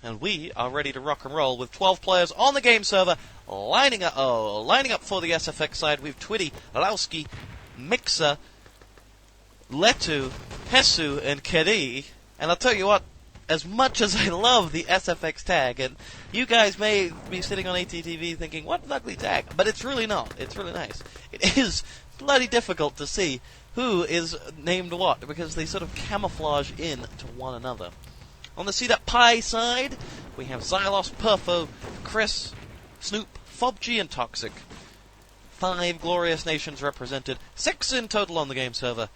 And we are ready to rock and roll with 12 players on the game server, lining up for the sFx side. We've Twitty, Lowski, Mixer, Letu, Hesu, and Kedi. And I'll tell you what, as much as I love the sFx tag, and you guys may be sitting on ATTV thinking, what an ugly tag, but it's really not. It's really nice. It is bloody difficult to see who is named what, because they sort of camouflage in to one another. On the cdap side, we have Xylos, Perfo, Chris, Snoop, Fobg, and Toxic. 5 glorious nations represented, 6 in total on the game server.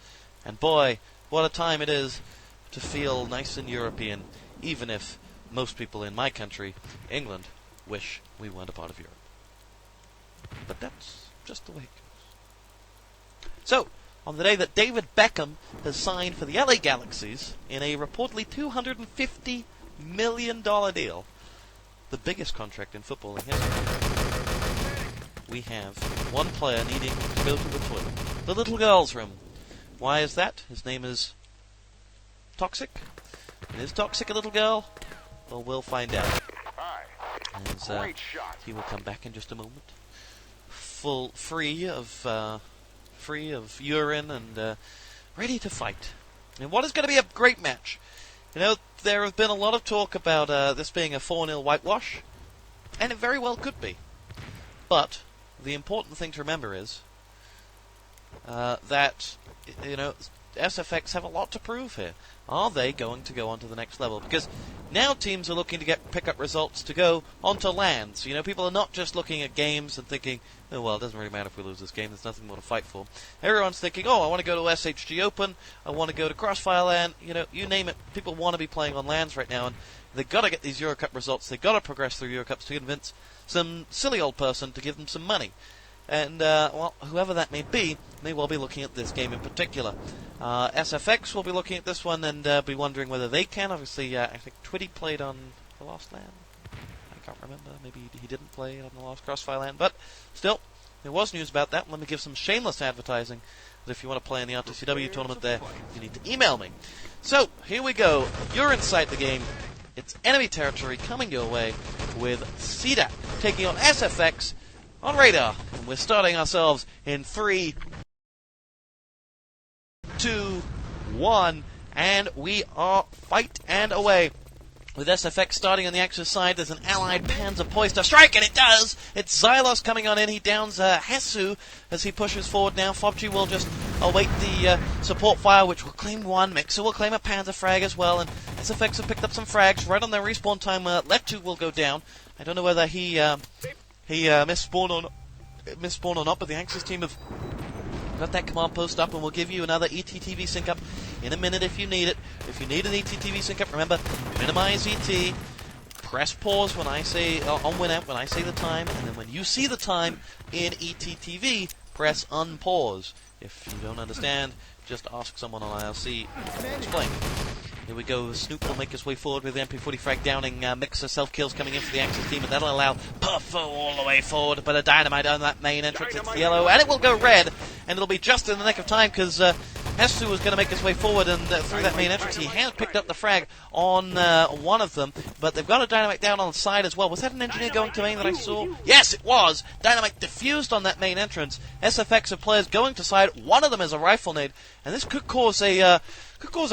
And boy, what a time it is to feel nice and European, even if most people in my country, England, wish we weren't a part of Europe. But that's just the way it goes. So, on the day that David Beckham has signed for the LA Galaxies in a reportedly $250 million deal, the biggest contract in football in history, we have one player needing to go to the toilet. The little girl's room. Why is that? His name is Toxic. And is Toxic a little girl? Well, we'll find out. As he will come back in just a moment. Free of urine and ready to fight. And what is going to be a great match? You know, there have been a lot of talk about this being a 4-0 whitewash, and it very well could be. But the important thing to remember is that, you know, sFx have a lot to prove here. Are they going to go on to the next level? Because now teams are looking to pick up results to go onto lands. You know, people are not just looking at games and thinking, oh, well, it doesn't really matter if we lose this game. There's nothing more to fight for. Everyone's thinking, oh, I want to go to SHG Open. I want to go to Crossfire Land. You know, you name it. People want to be playing on lands right now, and they've got to get these EuroCup results. They've got to progress through EuroCups to convince some silly old person to give them some money. And, well, whoever that may be, may well be looking at this game in particular. sFx will be looking at this one and be wondering whether they can. Obviously, I think Twitty played on the last land. I can't remember. Maybe he didn't play on the last Crossfire land. But, still, there was news about that. Let me give some shameless advertising. That if you want to play in the RTCW tournament there, you need to email me. So, here we go. You're inside the game. It's enemy territory coming your way with cdap taking on sFx on radar. And we're starting ourselves in 3, 2, 1, and we are fight and away. With sFx starting on the Axis side, there's an allied Panzer poised to strike, and it does! It's Xylos coming on in. He downs Hesu as he pushes forward now. Fobg will just await the support fire, which will claim 1. Mixer will claim a Panzer frag as well, and sFx have picked up some frags right on their respawn time. Letu will go down. I don't know whether he misspawned or not, but the Axis team have got that command post up, and we'll give you another ETTV sync up in a minute if you need it. If you need an ETTV sync up, remember, minimize ET, press pause when I say on Winamp when I say the time, and then when you see the time in ETTV, press unpause. If you don't understand, just ask someone on IRC to explain. Here we go. Snoop will make his way forward with the MP40 frag downing. Mixer self-kills coming in for the Axis team, and that'll allow Perfo all the way forward. But a dynamite on that main entrance. It's yellow, and it will go red. And it'll be just in the nick of time, because Hesu was going to make his way forward, and through that main entrance, he has picked up the frag on one of them. But they've got a dynamite down on the side as well. Was that an engineer going to main that I saw? Yes, it was. Dynamite diffused on that main entrance. sFx of players going to side. One of them is a rifle nade, and this could cause a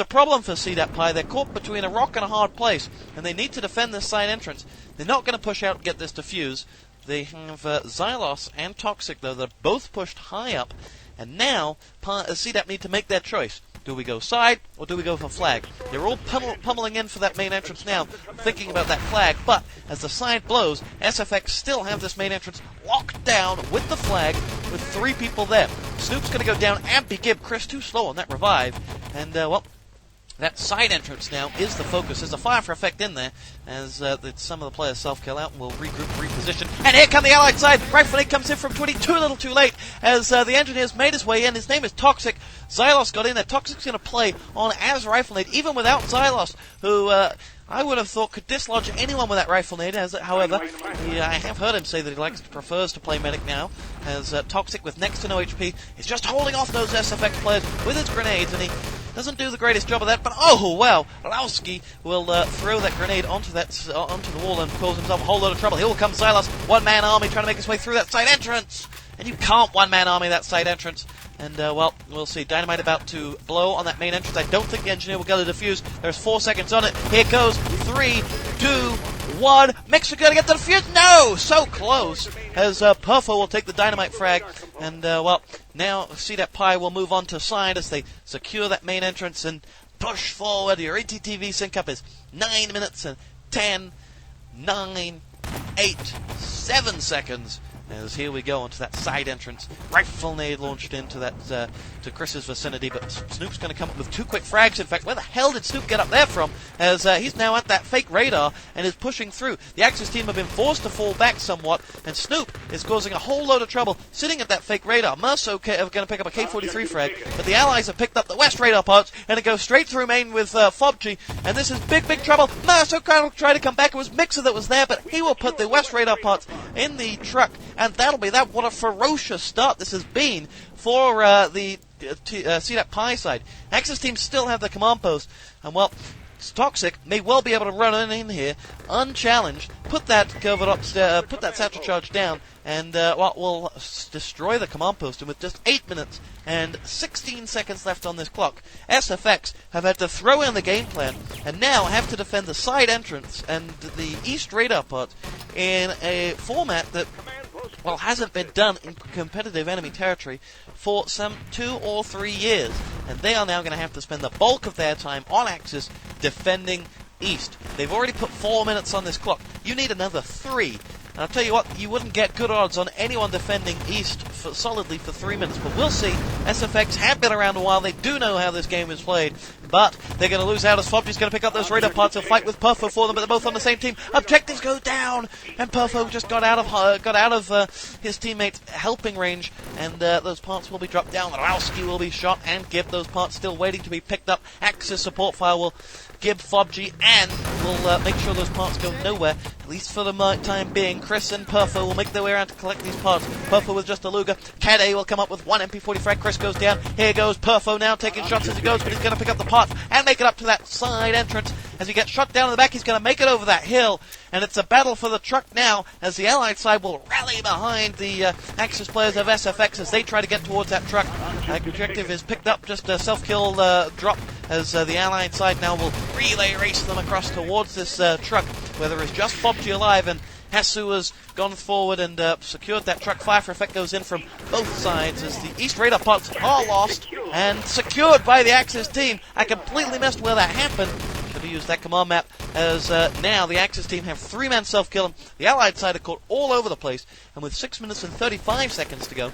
problem for cdap. They're caught between a rock and a hard place, and they need to defend this side entrance. They're not going to push out and get this defuse. They have Xylos and Toxic, though. They're both pushed high up, and now cdap need to make their choice. Do we go side, or do we go for flag? They're all pummeling in for that main entrance now, thinking about that flag, but as the side blows, sFx still have this main entrance locked down with the flag, with 3 people there. Snoop's going to go down and be Gib. Chris too slow on that revive, and, well, that side entrance now is the focus. There's a fire for effect in there as some of the players self-kill out and will regroup, reposition. And here come the allied side. Rifle nade comes in from Twitty too little too late as the engineer's made his way in. His name is Toxic. Xylos got in there. Toxic's going to play on as rifle nade, even without Xylos, who I would have thought could dislodge anyone with that rifle nade. However, I have heard him say that he prefers to play medic now, as Toxic with next to no HP is just holding off those sFx players with his grenades, and he doesn't do the greatest job of that, but oh well, Lowski will throw that grenade onto the wall and cause himself a whole lot of trouble. Here will come Xylos, one-man army trying to make his way through that side entrance, and you can't one-man army that side entrance. And, well, we'll see. Dynamite about to blow on that main entrance. I don't think the engineer will get a defuse. There's 4 seconds on it. Here goes. 3, 2, 1. Mixer going to get the defuse. No! So close. As Perfo will take the dynamite frag. And, well, now cdap will move on to side as they secure that main entrance and push forward. Your ATTV sync up is 9 minutes and 10, 9, 8, 7 seconds. As here we go onto that side entrance. Rifle nade launched into that to Chris's vicinity, but Snoop's going to come up with 2 quick frags. In fact, where the hell did Snoop get up there from? As he's now at that fake radar and is pushing through. The Axis team have been forced to fall back somewhat, and Snoop is causing a whole load of trouble sitting at that fake radar. Murso are going to pick up a K-43 frag, but the Allies have picked up the west radar parts, and it goes straight through main with FOBG, and this is big, big trouble. Murso tried to come back. It was Mixer that was there, but he will put the west radar parts in the truck. And that'll be that. What a ferocious start this has been for the cdap side. Axis teams still have the command post, and well, Toxic may well be able to run in here unchallenged, put that put that satchel charge down, and well, will destroy the command post. And with just 8 minutes and 16 seconds left on this clock, sFx have had to throw in the game plan and now have to defend the side entrance and the east radar part in a format that, well, hasn't been done in competitive enemy territory for some 2 or 3 years. And they are now going to have to spend the bulk of their time on Axis defending east. They've already put 4 minutes on this clock. You need another 3. And I'll tell you what, you wouldn't get good odds on anyone defending east solidly for 3 minutes. But we'll see. sFx have been around a while. They do know how this game is played. But they're going to lose out as FOBG's going to pick up those radar parts and fight with Perfo for them. But they're both on the same team. Objectives go down. And Perfo just got out of his teammates' helping range. And those parts will be dropped down. Lowski will be shot and Gib. Those parts still waiting to be picked up. Axis support file will Gib FOBG and will make sure those parts go nowhere, at least for the time being. Chris and Perfo will make their way around to collect these parts. Perfo with just a Luger. Cade will come up with 1 MP40 frag. Chris goes down. Here goes Perfo now taking shots as he goes, but he's going to pick up the parts and make it up to that side entrance. As he gets shot down in the back, he's going to make it over that hill. And it's a battle for the truck now, as the Allied side will rally behind the Axis players of sFx as they try to get towards that truck. Objective is picked up, just a self-kill drop, as the Allied side now will relay race them across towards this truck, where there is just FOBG alive, and Hasu has gone forward and secured that truck. Fire for effect goes in from both sides as the east radar parts are lost and secured by the Axis team. I completely missed where that happened. Should have used that command map, as now the Axis team have 3-man self-kill. The Allied side are caught all over the place, and with 6 minutes and 35 seconds to go,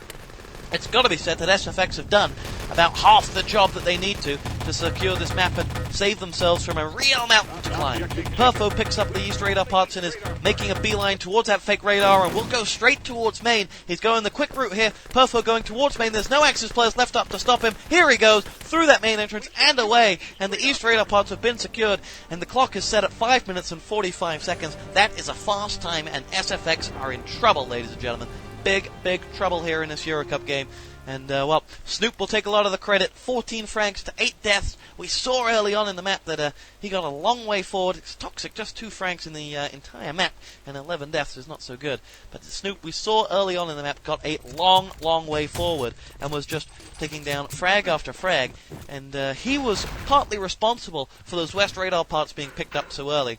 it's got to be said that sFx have done about half the job that they need to secure this map and save themselves from a real mountain to climb. Perfo picks up the east radar parts and is making a beeline towards that fake radar and will go straight towards main. He's going the quick route here. Perfo going towards main. There's no Axis players left up to stop him. Here he goes through that main entrance and away, and the east radar parts have been secured, and the clock is set at 5 minutes and 45 seconds. That is a fast time, and sFx are in trouble, ladies and gentlemen. Big, big trouble here in this EuroCup game. And, well, Snoop will take a lot of the credit. 14 frags to 8 deaths. We saw early on in the map that he got a long way forward. It's Toxic, just 2 frags in the entire map, and 11 deaths is not so good. But Snoop, we saw early on in the map, got a long, long way forward and was just taking down frag after frag. And he was partly responsible for those west radar parts being picked up so early.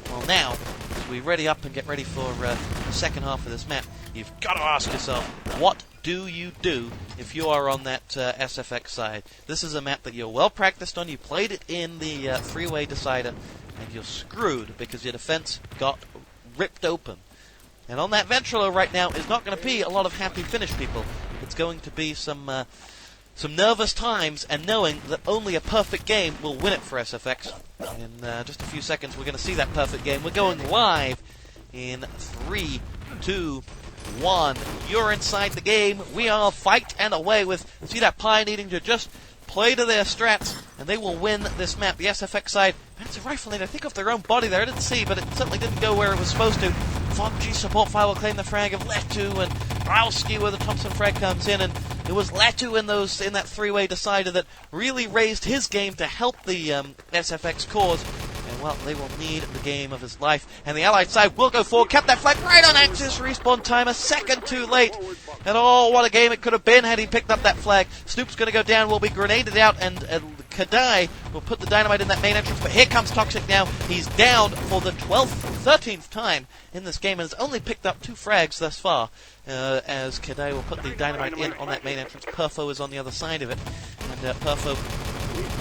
Well, now, as we ready up and get ready for the second half of this map, you've got to ask yourself, what do you do if you are on that sFx side? This is a map that you're well practiced on. You played it in the three-way decider, and you're screwed because your defense got ripped open. And on that Ventrilo right now is not going to be a lot of happy finish people. It's going to be some nervous times, and knowing that only a perfect game will win it for sFx. In just a few seconds, we're going to see that perfect game. We're going live in 3, 2, 1. You're inside the game. We are fight and away with cdap needing to just play to their strats, and they will win this map. The sFx side, that's a rifle nade, I think, off their own body there. I didn't see, but it certainly didn't go where it was supposed to. FOBG support file will claim the frag of left 2, and Rowski where the Thompson frag comes in, and it was Letu in that three-way decider that really raised his game to help the sFx cause. And, well, they will need the game of his life. And the Allied side will go forward, kept that flag right on Axis, respawn time a second too late. And oh, what a game it could have been had he picked up that flag. Snoop's going to go down, will be grenaded out, and Kadai will put the dynamite in that main entrance. But here comes Toxic now. He's down for the 13th time in this game and has only picked up 2 frags thus far. As Kadai will put the dynamite in on that main entrance. Perfo is on the other side of it. And Perfo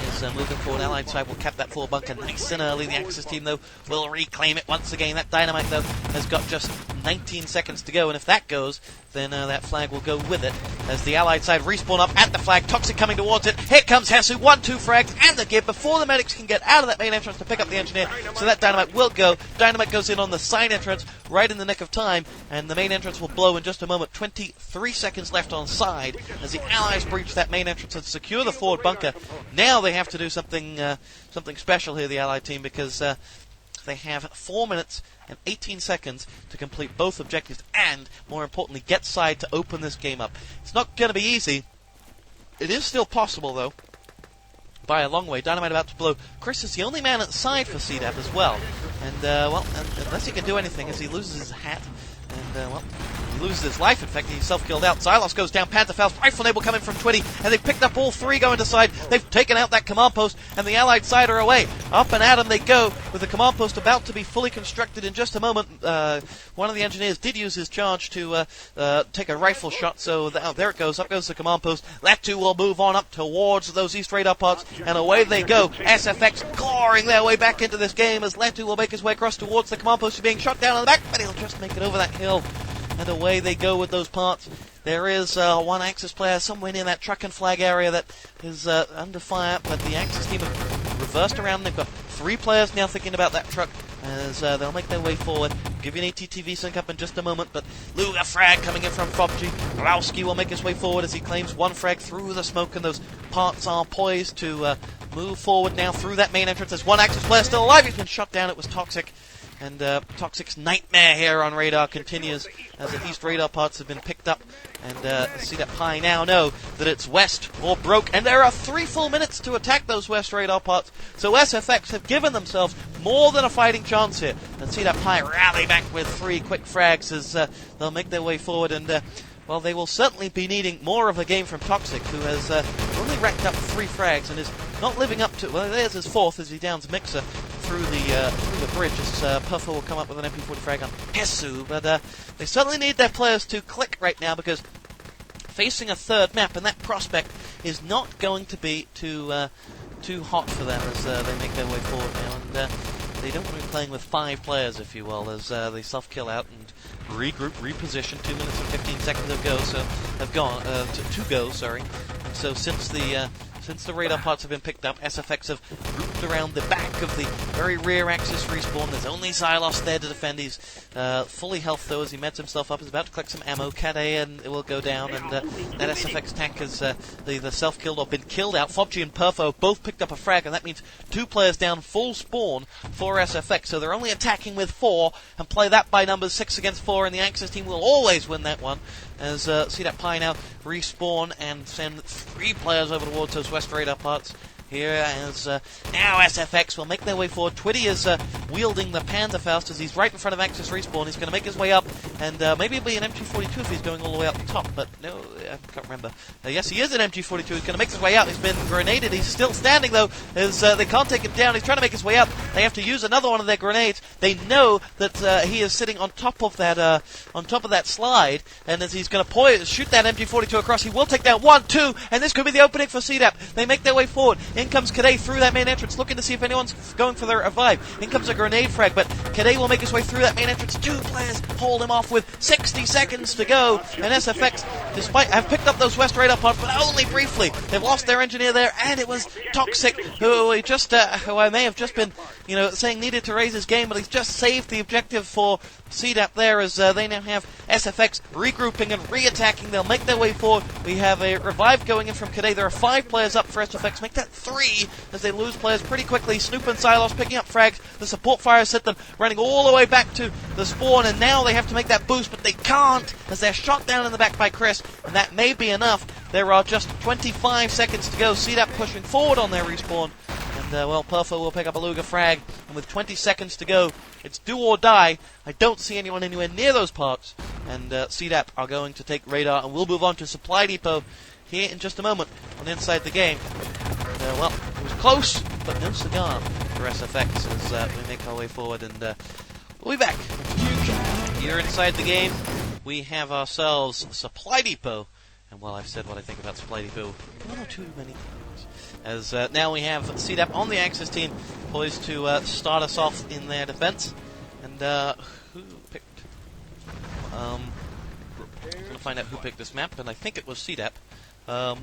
is moving forward. Allied side will cap that floor bunker nice and early. The Axis team, though, will reclaim it once again. That dynamite, though, has got just 19 seconds to go, and if that goes, then that flag will go with it. As the Allied side respawn up at the flag, Toxic coming towards it. Here comes Hesu, 1-2 frags, and the give before the medics can get out of that main entrance to pick up the engineer. So that dynamite will go. Dynamite goes in on the side entrance, right in the nick of time, and the main entrance will blow in just a moment. 23 seconds left on side as the Allies breach that main entrance and secure the forward bunker. Now they have to do something special here, the Allied team, because they have 4 minutes and 18 seconds to complete both objectives and, more importantly, get side to open this game up. It's not going to be easy. It is still possible, though, by a long way. Dynamite about to blow. Chris is the only man at the side for cdap as well. And, unless he can do anything as he loses his hat, and, he loses his life. In fact, he's self-killed out. Xylos goes down. Pantherfaust, Rifle Nable coming from 20, and they've picked up all 3 going to side. They've taken out that command post, and the Allied side are away. Up and at them they go, with the command post about to be fully constructed in just a moment. One of the engineers did use his charge to take a rifle shot, so there it goes. Up goes the command post. Letu will move on up towards those east radar parts, and away they go. sFx clawing their way back into this game as Letu will make his way across towards the command post. He's being shot down on the back, but he'll just make it over that hill. And away they go with those parts. There is one Axis player somewhere near that truck and flag area that is under fire, but the Axis team have reversed around. They've got 3 players now thinking about that truck as they'll make their way forward. Give you an ATTV sync up in just a moment, but Luga frag coming in from Fobji. Blowski will make his way forward as he claims 1 frag through the smoke, and those parts are poised to move forward now through that main entrance. There's one Axis player still alive. He's been shot down. It was Toxic. And Toxic's nightmare here on radar continues as the east radar parts have been picked up. And cdap High now know that it's west or broke. And there are 3 full minutes to attack those west radar parts. So sFx have given themselves more than a fighting chance here. And cdap High rally back with 3 quick frags as they'll make their way forward. And well, they will certainly be needing more of a game from Toxic, who has only racked up 3 frags and is not living up to... Well, there's his 4th as he downs Mixer through the bridge as Puffer will come up with an MP40 frag on Hesu. But they certainly need their players to click right now, because facing a 3rd map and that prospect is not going to be too hot for them as they make their way forward now. And they don't want to be playing with 5 players, if you will, as they self-kill out and regroup, reposition. 2 minutes and 15 seconds have gone to go. Sorry. So since the radar parts have been picked up, sFx have grouped around the back of the very rear Axis respawn. There's only Xylos there to defend. He's fully health, though, as he meds himself up. He's about to collect some ammo. Kadai and it will go down, and that sFx tank has either self-killed or been killed out. Fobji and Perfo both picked up a frag, and that means 2 players down full spawn for sFx. So they're only attacking with 4 and play that by numbers 6 against 4, and the Axis team will always win that one. As cdap Pi now respawn and send 3 players over towards those west radar parts. Here as now sFx will make their way forward. Twitty is wielding the Pantherfaust as he's right in front of Axis respawn. He's going to make his way up, and maybe it'll be an MG42 if he's going all the way up the top, but no, I can't remember. Yes, he is an MG42. He's going to make his way out. He's been grenaded. He's still standing, though, as they can't take him down. He's trying to make his way up. They have to use another one of their grenades. They know that he is sitting on top of that slide, and as he's going to shoot that MG42 across, he will take down 1, 2, and this could be the opening for cdap. They make their way forward. In comes Kadai through that main entrance, looking to see if anyone's going for their revive. In comes a grenade frag, but Kadai will make his way through that main entrance. 2 players hold him off with 60 seconds to go. And sFx, despite have picked up those west radar parts, but only briefly. They've lost their engineer there, and it was Toxic, who I may have just been, saying needed to raise his game, but he's just saved the objective for cdap there, as they now have sFx regrouping and re-attacking. They'll make their way forward. We have a revive going in from Kadai. There are 5 players up for sFx. Make that 3 as they lose players pretty quickly. Snoop and Xylos picking up frags. The support fires hit them, running all the way back to the spawn, and now they have to make that boost, but they can't as they're shot down in the back by Chris, and that may be enough There are just 25 seconds to go. cdap pushing forward on their respawn. And, well, Perfo will pick up a Luger frag. And with 20 seconds to go, it's do or die. I don't see anyone anywhere near those parks. And cdap are going to take radar, and we'll move on to Supply Depot here in just a moment on Inside the Game. And, well, it was close, but no cigar for sFx as we make our way forward. And we'll be back. Here Inside the Game, we have ourselves Supply Depot. And while I've said what I think about Supply Depot, one or too many times, as now we have cdap on the Axis team, poised to start us off in their defense. And who picked? I'm going to find out who picked this map, and I think it was cdap. But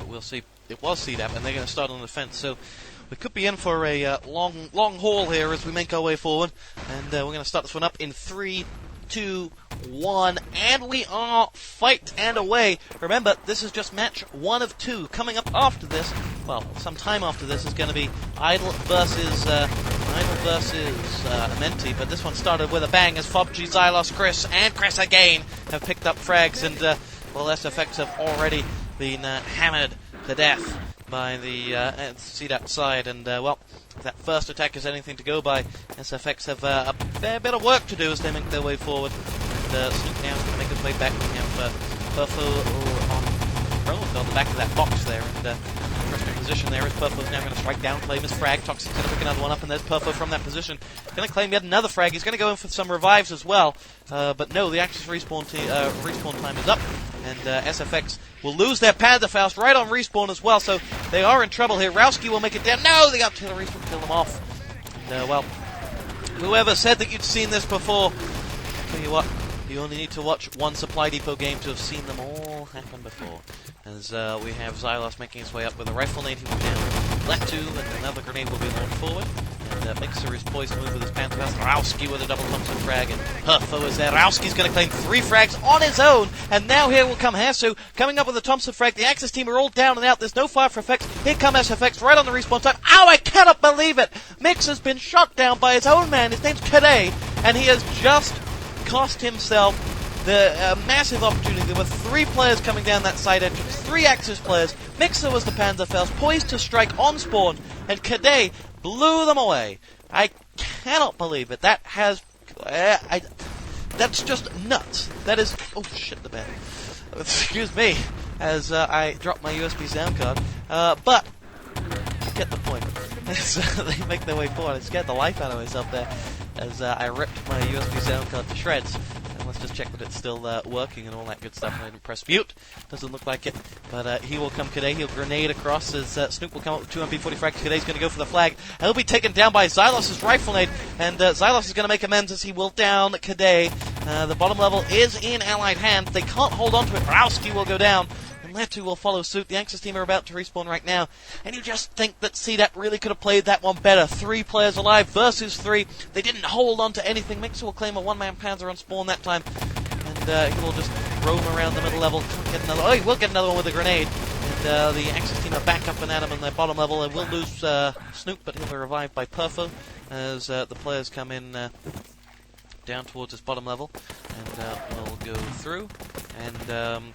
we'll see. It was cdap, and they're going to start on the defense. So we could be in for a long haul here as we make our way forward. And we're going to start this one up in 3, 2, 1, and we are fight and away. Remember, this is just match 1 of 2. Coming up after this, well, some time after this, is going to be Idle versus Amenti, but this one started with a bang as FobG, Xylos, Chris again have picked up frags, and well, sFx have already been hammered to death by the cdap side, and well, if that first attack is anything to go by, sFx have a fair bit of work to do as they make their way forward. And Snoop now can make his way back. We have Perfo on the back of that box there, and interesting position there as Perfo's now going to strike down, claim his frag. Toxic's going to pick another one up, and there's Perfo from that position. Going to claim yet another frag. He's going to go in for some revives as well, but no, the Axis respawn time is up, and sFx will lose their Panzerfaust right on respawn as well, so they are in trouble here. Rowski will make it down. No, the artillery will kill them off. And, well, whoever said that you'd seen this before, I'll tell you what, you only need to watch one Supply Depot game to have seen them all happen before. As we have Xylos making his way up with a rifle nade, he will down left 2, and another grenade will be launched forward. And Mixer is poised to move with his Panzerfaust. Rowski with a double Thompson frag, and Perfo is there. Rowski's going to claim 3 frags on his own, and now here will come Hasu coming up with a Thompson frag. The Axis team are all down and out. There's no fire for effects. Here come sFx right on the respawn time. Ow, I cannot believe it! Mixer's been shot down by his own man. His name's Kadei, and he has just cost himself the massive opportunity. There were 3 players coming down that side entrance, 3 Axis players. Mixer was the Panzerfaust, poised to strike on spawn, and Kadei blew them away. I cannot believe it. That has... that's just nuts. That is... Oh, shit, the bed. Excuse me, as I dropped my USB sound card. But, get the point. As they make their way forward, I scared the life out of myself there, as I ripped my USB sound card to shreds. Let's just check that it's still working and all that good stuff. I didn't press mute. Doesn't look like it. But he will come Kadei. He'll grenade across as Snoop will come up with 2 MP40 frags. Kadei's going to go for the flag. He'll be taken down by Xylos' rifle nade. And Xylos is going to make amends as he will down Kadei. The bottom level is in Allied hands. They can't hold on to it. Rowski will go down. And Letu will follow suit. The Axis team are about to respawn right now. And you just think that cdap really could have played that one better. 3 players alive versus 3. They didn't hold on to anything. Mixer will claim a 1-man Panzer on spawn that time. And he will just roam around the middle level. Get another, oh, he will get another one with a grenade. And the Axis team are back up and at him on their bottom level. And will lose Snoop, but he'll be revived by Perfo as the players come in down towards his bottom level. And we'll go through. And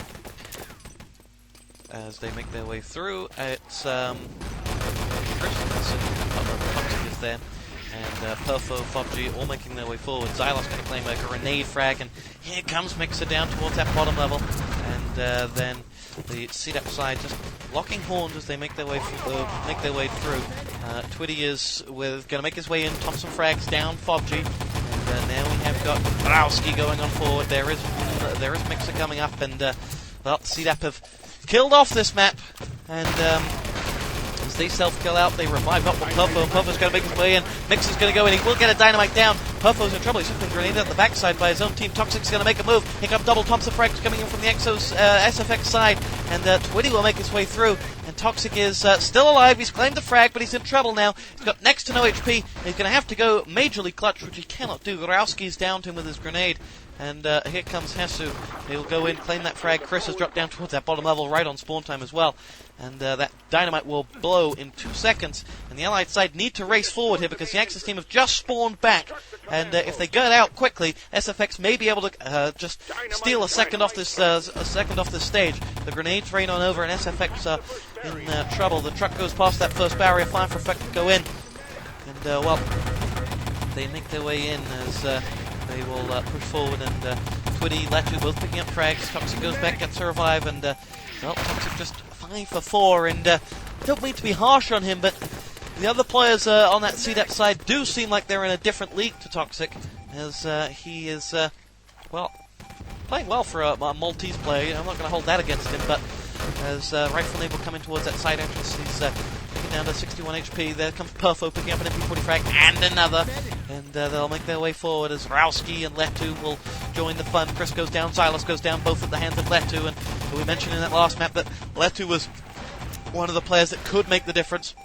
as they make their way through, it's Toxic is there, and Perfo, FobG all making their way forward. Xylos going to claim a grenade frag, and here comes Mixer down towards that bottom level, and then the cdap side just locking horns as they make their way through. Twitty is going to make his way in. Thompson frags down FobG, and now we have got Rowski going on forward. There is Mixer coming up, and well, cdap have killed off this map, and as they self-kill out, they revive up with Perfo, and Perfo's going to make his way in. Mixer's going to go in, he will get a dynamite down. Perfo's in trouble, he's just been grenaded at the backside by his own team. Toxic's going to make a move. Here come double Thompson frags coming in from the sFx side, and Twitty will make his way through, and Toxic is still alive. He's claimed the frag, but he's in trouble now. He's got next to no HP. He's going to have to go majorly clutch, which he cannot do. Gorowski's down to him with his grenade. And here comes Hesu. He'll go in, claim that frag. Chris has dropped down towards that bottom level right on spawn time as well. And that dynamite will blow in 2 seconds. And the Allied side need to race forward here because the Axis team have just spawned back. And if they get out quickly, sFx may be able to just steal a second off this stage. The grenades rain on over, and sFx in trouble. The truck goes past that first barrier, fine for effect to go in. And well, they make their way in as they will push forward. And Twitty, Letu both picking up frags. Toxic goes back, gets a revive, and well, Toxic just 5 for 4. And I don't mean to be harsh on him, but the other players on that cdap side do seem like they're in a different league to Toxic, as he is, well, playing well for a Maltese player. I'm not going to hold that against him, but as Rifle Naval coming towards that side entrance, he's taking down to 61 HP. There comes Perfo picking up an MP40 frag and another, and they'll make their way forward as Rowski and Letu will join the fun. Chris goes down, Silas goes down, both at the hands of Letu, and we mentioned in that last map that Letu was one of the players that could make the difference.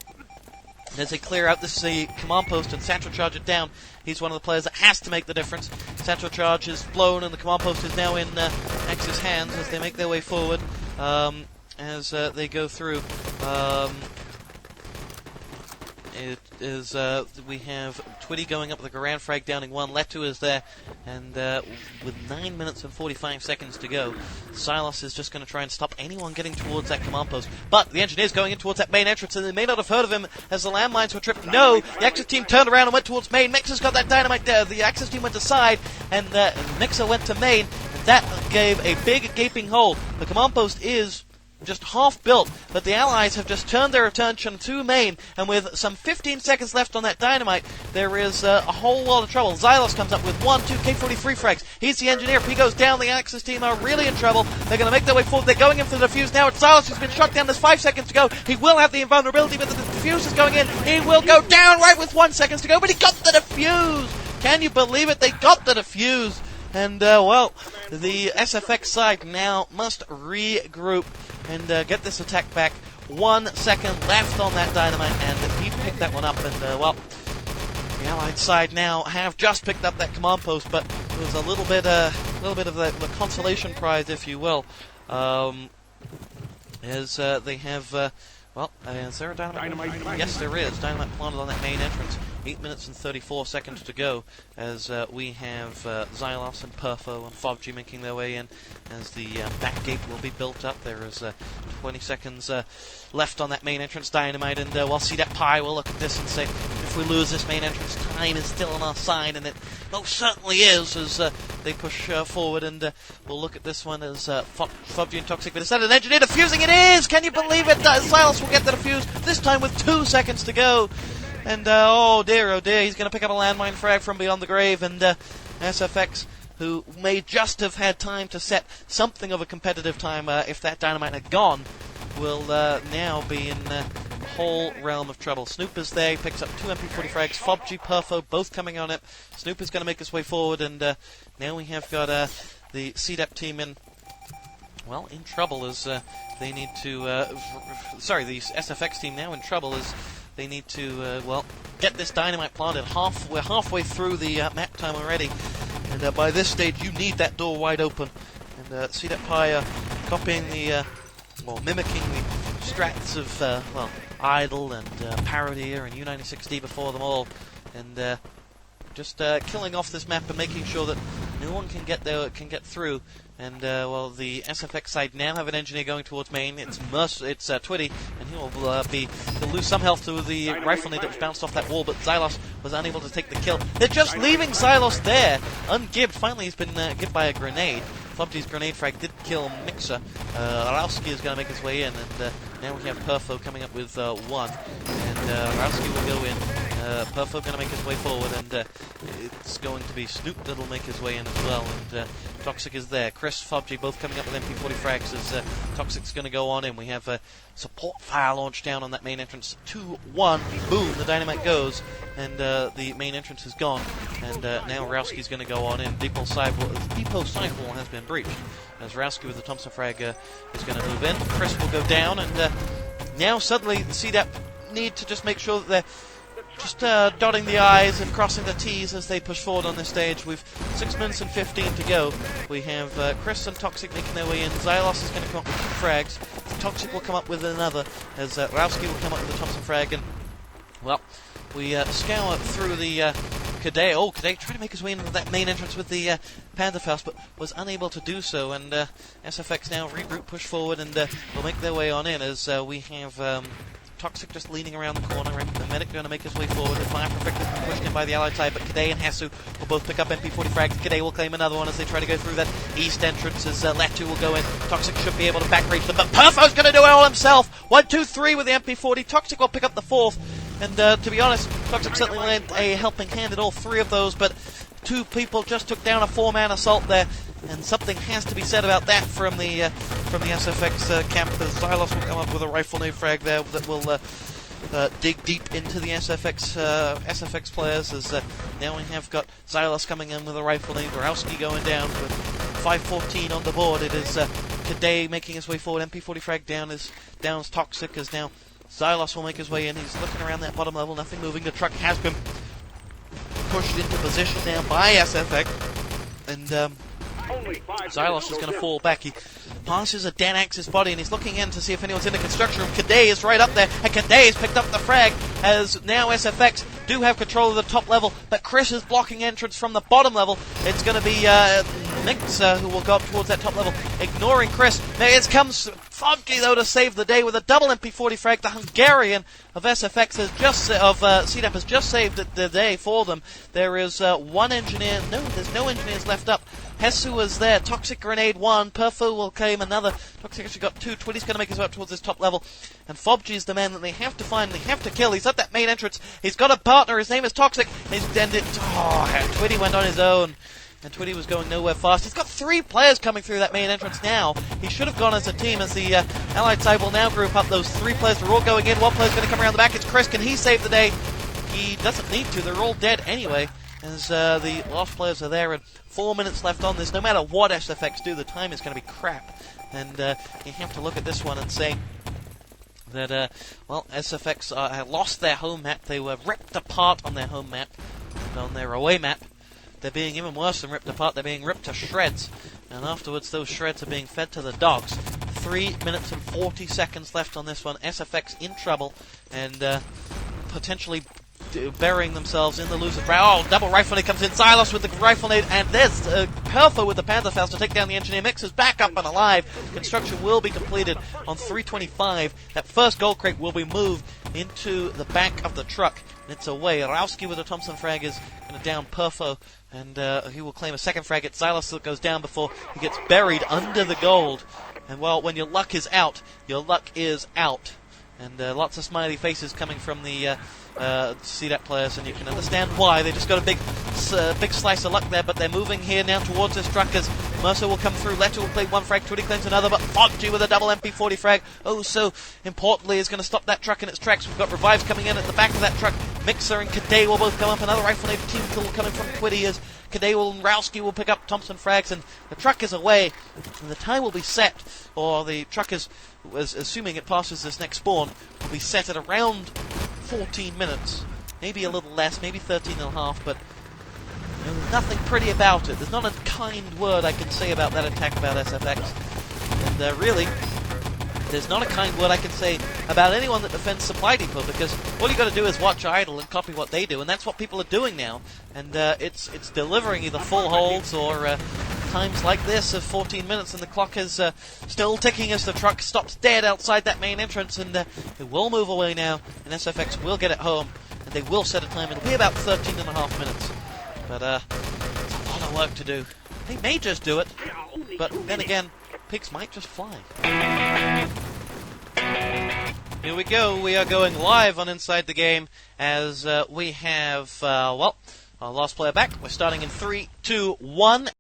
As they clear out this command post and Satchel Charge it down, he's one of the players that has to make the difference. Satchel Charge is blown and the command post is now in Axis hands as they make their way forward. As they go through, it is we have Twitty going up with the Garand frag downing 1. Letu is there, and with 9 minutes and 45 seconds to go, Silas is just going to try and stop anyone getting towards that command post. But the Engineer's going in towards that main entrance, and they may not have heard of him as the landmines were tripped. No, the Axis team turned around and went towards main. Mixer's got that dynamite there. The Axis team went to side, and Mixer went to main, and that gave a big gaping hole. The command post is just half built, but the Allies have just turned their attention to main, and with some 15 seconds left on that dynamite, there is a whole lot of trouble. Xylos comes up with 1, 2 K-43 frags. He's the engineer. If he goes down, the Axis team are really in trouble. They're going to make their way forward. They're going in for the defuse now. It's Xylos who's been shot down. There's 5 seconds to go. He will have the invulnerability, but the defuse is going in. He will go down right with 1 second to go, but he got the defuse! Can you believe it? They got the defuse! And, well, the sFx side now must regroup and get this attack back. 1 second left on that dynamite, and he picked that one up. And, well, the Allied side now have just picked up that command post, but it was a little bit of the consolation prize, if you will, as they have. Well, is there a dynamite? Yes, there is. Dynamite planted on that main entrance. 8 minutes and 34 seconds to go as we have Xylos and Perfo and FOBG making their way in as the back gate will be built up. There is 20 seconds left on that main entrance dynamite, and while cdap Pi will look at this and say, if we lose this main entrance, time is still on our side, and it most certainly is as they push forward, and we'll look at this one as FOBG and Toxic, but instead of an engineer defusing, it is! Can you believe it? Xylos will get the defuse, this time with 2 seconds to go. And, oh dear, he's going to pick up a landmine frag from beyond the grave, and sFx, who may just have had time to set something of a competitive time if that dynamite had gone, will now be in a whole realm of trouble. Snoop is there, he picks up 2 MP40 frags, FOBG, Perfo, both coming on it. Snoop is going to make his way forward, and now we have got the cdap team in, well, in trouble as they need to, sorry, the sFx team now in trouble as they need to, well, get this dynamite planted. We're halfway through the map time already, and by this stage you need that door wide open. And cdap Pi copying the, well, mimicking the strats of, well, Idle and Parodier and U96D before them all, and just killing off this map and making sure that no one can get there, can get through. And, well, the sFx side now have an engineer going towards main. It's Murso, it's Twitty, and he'll lose some health to the rifle nade that was bounced off that wall, but Xylos was unable to take the kill. They're just leaving Xylos there, ungibbed. Finally, he's been gibbed by a grenade. FOBG's grenade frag did kill Mixer. Rowski is going to make his way in, and now we have Perfo coming up with 1. And Rowski will go in. Perfo going to make his way forward, and it's going to be Snoop that'll make his way in as well. And Toxic is there. Chris, FOBG both coming up with MP40 frags as Toxic's going to go on in. We have support fire launched down on that main entrance. 2-1. Boom, the dynamite goes, and the main entrance is gone. And now Rowski's going to go on in. Depot sidewall has been breached. As Rowski with the Thompson frag is going to move in. Chris will go down, and now suddenly the cdap need to just make sure that they're just dotting the I's and crossing the T's as they push forward on this stage. We've 6 minutes and 15 to go. We have Chris and Toxic making their way in. Xylos is going to come up with 2 frags. Toxic will come up with another, as Rowski will come up with a Thompson frag. And, well, we scour through the Kadei. Oh, Kadei tried to make his way into that main entrance with the Panzerfaust, but was unable to do so. And sFx now regroup, push forward, and will make their way on in as we have Toxic just leaning around the corner, and the medic going to make his way forward. The Fire Perfect has been pushed in by the allied side, but Kadei and Hasu will both pick up MP40 frags. Kadei will claim another one as they try to go through that east entrance as Letu will go in. Toxic should be able to backreach them, but Perfo's going to do it all himself. 1, 2, 3 with the MP40. Toxic will pick up the 4th, and to be honest, Toxic certainly lent a helping hand at all 3 of those, but 2 people just took down a 4-man assault there. And something has to be said about that from the sFx camp, as Xylos will come up with a rifle nade frag there that will dig deep into the sFx players, as now we have got Xylos coming in with a rifle nade, Borowski going down with 5:14 on the board. It is Kadei making his way forward, MP40 frag downs Toxic, as now Xylos will make his way in. He's looking around that bottom level, nothing moving. The truck has been pushed into position now by sFx, and Xylos is going to fall back. He passes a Danax's body and he's looking in to see if anyone's in the construction room. Kadei is right up there, and Kadei has picked up the frag, as now sFx do have control of the top level, but Chris is blocking entrance from the bottom level. It's going to be Nix who will go up towards that top level, ignoring Chris. Now here comes Foggy, though, to save the day with a double MP40 frag. The Hungarian of sFx has cdap has just saved the day for them. There is one engineer. No, there's no engineers left up. Hesu was there. Toxic grenade 1. Perfo will claim another. Toxic actually got 2. Twitty's going to make his way up towards this top level. And Fobgy is the man that they have to find. They have to kill. He's at that main entrance. He's got a partner. His name is Toxic. And Twitty went on his own. And Twitty was going nowhere fast. He's got 3 players coming through that main entrance now. He should have gone as a team, as the allied side will now group up. Those 3 players are all going in. One player's going to come around the back. It's Chris. Can he save the day? He doesn't need to. They're all dead anyway, as the last players are there. And 4 minutes left on this. No matter what sFx do, the time is going to be crap. And you have to look at this one and say that, well, sFx lost their home map. They were ripped apart on their home map. And on their away map, they're being even worse than ripped apart. They're being ripped to shreds. And afterwards, those shreds are being fed to the dogs. 3 minutes and 40 seconds left on this one. sFx in trouble, and potentially burying themselves in the loser's round. Oh, double rifle nade comes in. Xylos with the rifle nade, and there's Perfo with the Panzerfaust to take down the engineer. Mix is back up and alive. Construction will be completed on 3:25. That first gold crate will be moved into the back of the truck, and it's away. Rowski with a Thompson frag is going to down Perfo, and he will claim a second frag at Xylos that goes down before he gets buried under the gold. And well, when your luck is out, your luck is out. And lots of smiley faces coming from the cdap players, and you can understand why. They just got a big slice of luck there, but they're moving here now towards this truck as Murso will come through. Leto will play 1 frag, Twitty claims another, but Foggy with a double MP40 frag, oh so importantly, is going to stop that truck in its tracks. We've got revives coming in at the back of that truck. Mixer and Kadei will both come up. Another rifle nade team kill coming from Twitty as Kadei and Rowski will pick up Thompson frags, and the truck is away, and the time will be set, or the truck is, assuming it passes this next spawn, will be set at around 14 minutes. Maybe a little less, maybe 13 and a half, but there's nothing pretty about it. There's not a kind word I can say about that attack about sFx. And really, there's not a kind word I can say about anyone that defends Supply Depot, because all you got to do is watch idle and copy what they do, and that's what people are doing now. And it's delivering either full holds or times like this of 14 minutes, and the clock is still ticking as the truck stops dead outside that main entrance, and it will move away now, and sFx will get it home, and they will set a time. It'll be about 13 and a half minutes. But it's a lot of work to do. They may just do it, but then again, pigs might just fly. Here we go. We are going live on Inside the Game as we have, well, our last player back. We're starting in 3, 2, 1.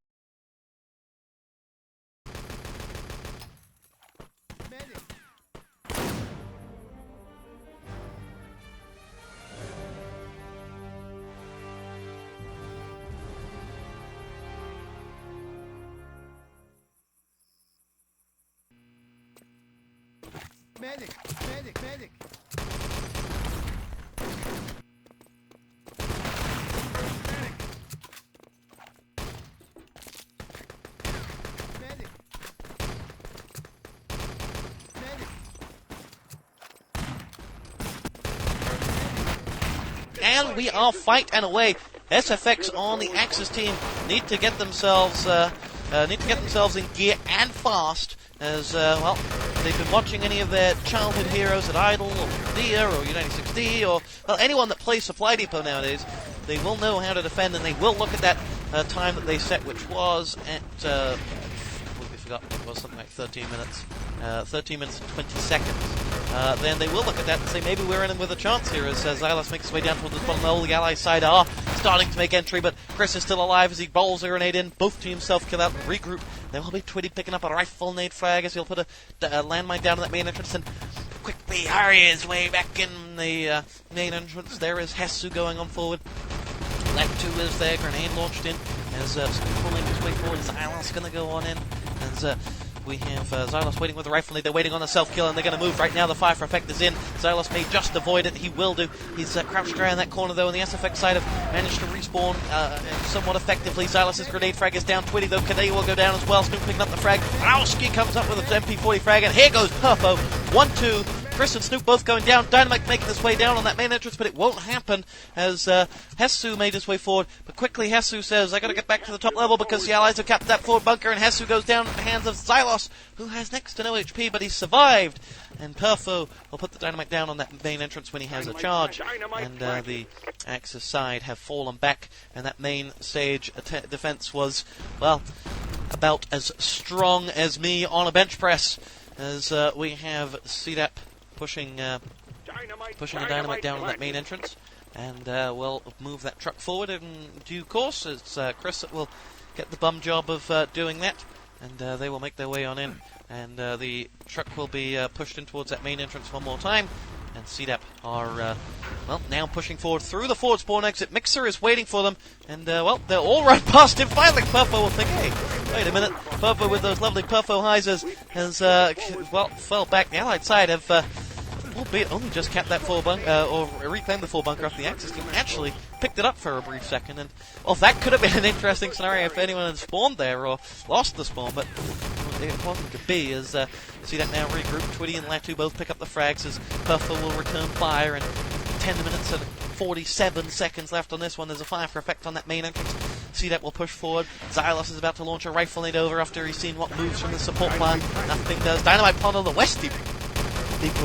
Medic! Medic! Medic! And we are fight and away. sFx on the Axis team need to get themselves in gear and fast, as well, they've been watching any of their childhood heroes at Idle or Dia or U96D or well, anyone that plays Supply Depot nowadays. They will know how to defend, and they will look at that time that they set, which was at we forgot, it was something like 13 minutes. 13 minutes and 20 seconds. Then they will look at that and say maybe we're in with a chance here, as Xylos makes his way down towards the bottom. All the Allies side are starting to make entry, but Chris is still alive as he bowls a grenade in. Both teams self-kill out and regroup. There will be Twitty picking up a rifle nade frag as he'll put a landmine down in that main entrance and quickly hurry his way back in the main entrance. There is Hesu going on forward. Leg 2 is there, grenade launched in as pulling his way forward. Xylos going to go on in as we have Xylos waiting with the rifle nade. They're waiting on the self-kill, and they're going to move right now. The fire for effect is in. Xylos may just avoid it. He will do. He's crouched around that corner, though, and the sFx side have managed to respawn somewhat effectively. Xylos' grenade frag is down. Twitty, though, Kadei will go down as well. Snoop picking up the frag. Rowski comes up with an MP40 frag, and here goes Perfo. 1-2. Chris and Snoop both going down. Dynamite making his way down on that main entrance, but it won't happen as Hesu made his way forward. But quickly Hesu says, I gotta get back to the top level because the Allies have captured that forward bunker, and Hesu goes down in the hands of Xylos, who has next to no HP, but he's survived. And Perfo will put the dynamite down on that main entrance when he has a charge. And the Axis side have fallen back, and that main stage defense was, well, about as strong as me on a bench press, as we have cdap pushing the dynamite down on that main entrance, and we'll move that truck forward in due course. It's Chris that will get the bum job of doing that, and they will make their way on in, and the truck will be pushed in towards that main entrance one more time, and cdap are, well, now pushing forward through the forward spawn exit. Mixer is waiting for them, and, well, they'll all run past him. Finally, Perfo will think, hey, wait a minute. Perfo with those lovely Perfo hyzers has, well, fell back. The Allied side have, albeit only just capped that full bunker, or reclaimed the full bunker off the Axis team, actually picked it up for a brief second, and, well, that could have been an interesting scenario if anyone had spawned there or lost the spawn, but it wasn't to be, as cdap now regroup. Twitty and Latu both pick up the frags as Perfo will return fire, and 10 minutes and 47 seconds left on this one. There's a fire for effect on that main entrance. cdap will push forward. Xylos is about to launch a rifle nade over after he's seen what moves from the support plan. Nothing does. Dynamite plant on the west deeper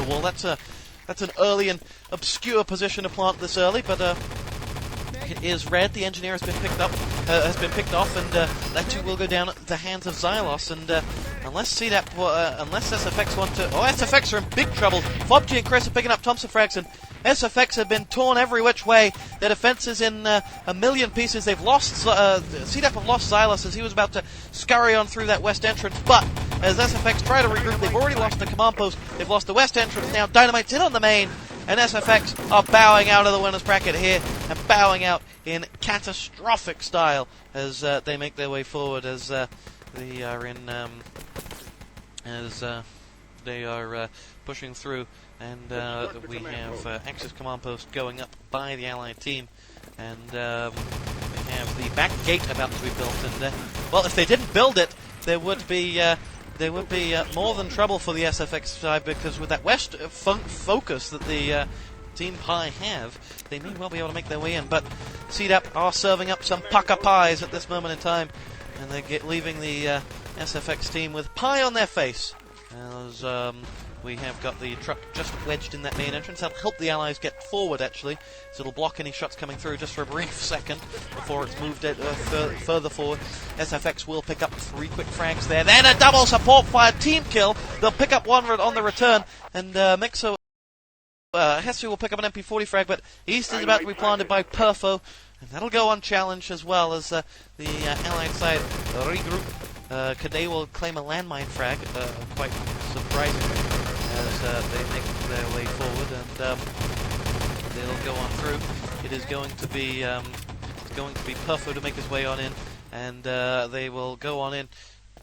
wall. That's an early and obscure position to plant this early, but it is red. The engineer has been picked off, and that too will go down at the hands of Xylos. And unless cdap, unless sFx want to, sFx are in big trouble. Fobg and Chris are picking up Thompson frags, and sFx have been torn every which way. Their defense is in a million pieces. They've lost, cdap have lost Xylos as he was about to scurry on through that west entrance, but as sFx try to regroup, they've already lost the command post. They've lost the west entrance now. Dynamite's in on the main, and sFx are bowing out of the winner's bracket here, and bowing out in catastrophic style as they make their way forward, as they are in, they are pushing through, and we have Axis command post going up by the Allied team, and we have the back gate about to be built, and well, if they didn't build it, there would be more than trouble for the sFx side, because with that west focus that the Team Pi have, they may well be able to make their way in, but cdap are serving up some pucker pies at this moment in time, and they're leaving the sFx team with pie on their face, as we have got the truck just wedged in that main entrance. That'll help the Allies get forward, actually, so it'll block any shots coming through just for a brief second before it's moved further forward. sFx will pick up 3 quick frags there, then a double support fire team kill. They'll pick up one on the return, and Mixo Hesu will pick up an MP40 frag, but East is about to be planted by Perfo, and that'll go unchallenged as well as the Allied side regroup. Kadei will claim a landmine frag, quite surprisingly, as they make their way forward, and they'll go on through. It is going to be Perfo to make his way on in, and they will go on in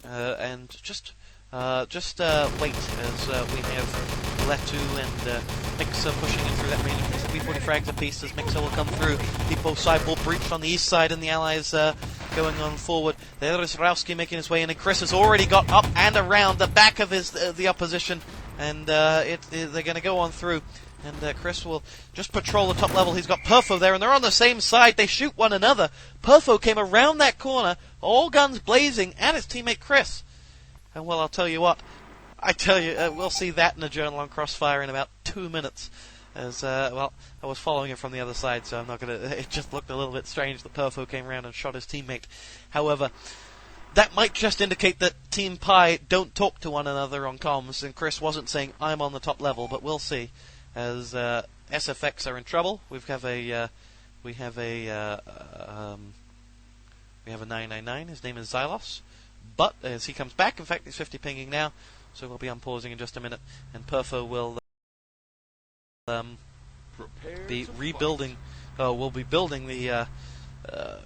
and just wait as we have Letu and Mixer pushing in through that main entrance. 340 frags apiece as Mixer will come through. Depot sideboard breached on the east side, and the allies going on forward. There is Rowski making his way in, and Chris has already got up and around the back of the opposition, and they're going to go on through. And Chris will just patrol the top level. He's got Perfo there, and they're on the same side. They shoot one another. Perfo came around that corner, all guns blazing, at his teammate Chris. And well, I'll tell you what. We'll see that in a journal on Crossfire in about 2 minutes. As well, I was following it from the other side, so I'm not gonna. It just looked a little bit strange that Perfo came around and shot his teammate. However, that might just indicate that Team Pi don't talk to one another on comms, and Chris wasn't saying I'm on the top level, but we'll see. As sFx are in trouble, we have a 999. His name is Xylos, but as he comes back, in fact, he's 50 pinging now, so we'll be unpausing in just a minute, and Perfo will be rebuilding. We'll be building the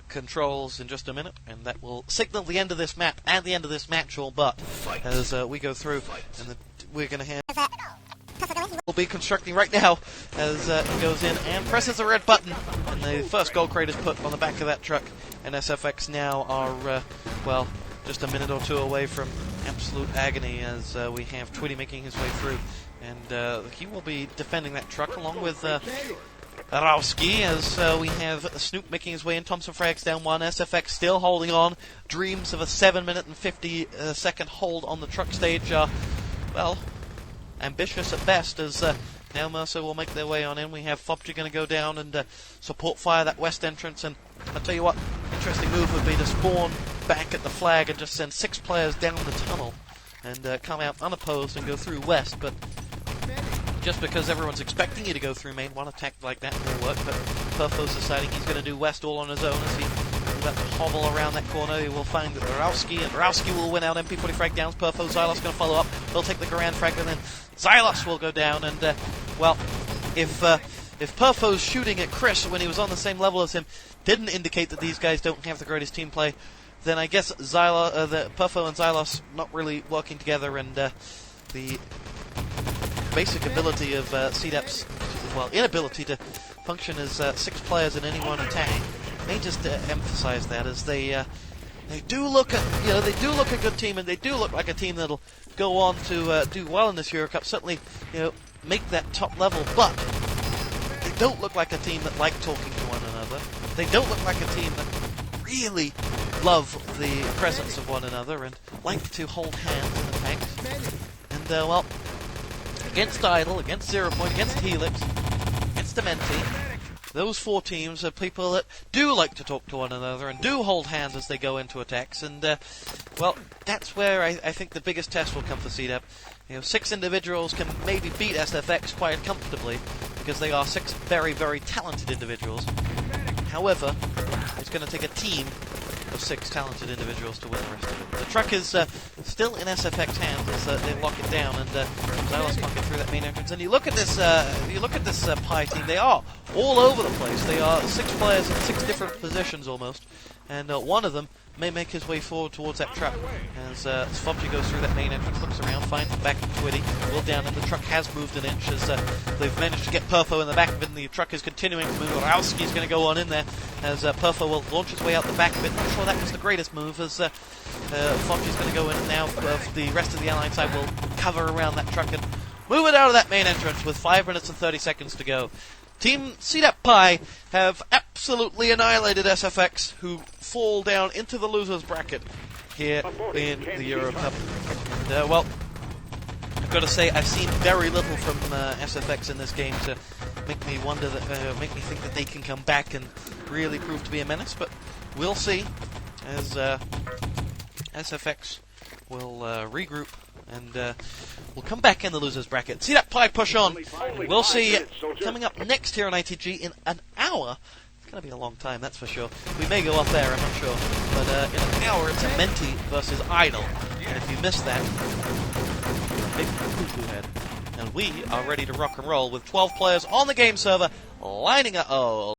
controls in just a minute, and that will signal the end of this map and the end of this match all but as we go through, and we're going to have. We'll be constructing right now as he goes in and presses the red button, and the first gold crate is put on the back of that truck, and sFx now are, well, just a minute or two away from absolute agony as we have Twitty making his way through, and he will be defending that truck along with Rowski as we have Snoop making his way in. Thompson frags down one, sFx still holding on. Dreams of a 7-minute and 50-second hold on the truck stage are, well, ambitious at best, as now Murso will make their way on in. We have Fopji going to go down and support fire that west entrance, and I'll tell you what, interesting move would be to spawn back at the flag and just send 6 players down the tunnel and come out unopposed and go through west, but just because everyone's expecting you to go through main, one attack like that will work, but Perfo's deciding he's going to do west all on his own as he will hobble around that corner. He will find Rowski, and Rowski will win out. MP40 frag downs Perfo. Xylos going to follow up. They'll take the Garand frag, and then Xylos will go down, and well, if Perfo's shooting at Chris when he was on the same level as him didn't indicate that these guys don't have the greatest team play, then I guess the Perfo and Xylos not really working together, and the basic ability of cdap's, well, inability to function as 6 players in any one attack may just emphasize that, as they do look a good team, and they do look like a team that'll go on to do well in this EuroCup. Certainly, make that top level, but they don't look like a team that like talking to one another. They don't look like a team that really love the presence of one another and like to hold hands in attacks. And well, against Idle, against 0 Point, against Helix, against Dementi, those 4 teams are people that do like to talk to one another and do hold hands as they go into attacks, and well, that's where I think the biggest test will come for cdap. 6 individuals can maybe beat sFx quite comfortably because they are 6 very, very talented individuals. However, it's going to take a team of 6 talented individuals to win the rest of it. The truck is still in sFx hands as they lock it down, and Xylos can't get through that main entrance. And you look at this Pi team; they are all over the place. They are 6 players in 6 different positions almost, and one of them may make his way forward towards that truck as Fopji goes through that main entrance, looks around, finds the back of Twitty, will down, and the truck has moved an inch as they've managed to get Perfo in the back of it, and the truck is continuing to move. Rowski is going to go on in there as Perfo will launch his way out the back of it. Not sure that was the greatest move, as Fopji is going to go in, and now the rest of the Allied side will cover around that truck and move it out of that main entrance with 5 minutes and 30 seconds to go. Team cdap Pi have absolutely annihilated sFx, who fall down into the losers bracket here in the EuroCup. And, well, I've got to say, I've seen very little from sFx in this game to make me wonder make me think that they can come back and really prove to be a menace. But we'll see as sFx will regroup and we'll come back in the losers bracket. cdap Pi push on. We'll see coming up next here on ITG in an hour. It's going to be a long time, that's for sure. We may go up there, I'm not sure. But in an hour, it's Dementi versus Idle. And if you missed that, big poo-poo head. And we are ready to rock and roll with 12 players on the game server lining up. Oh.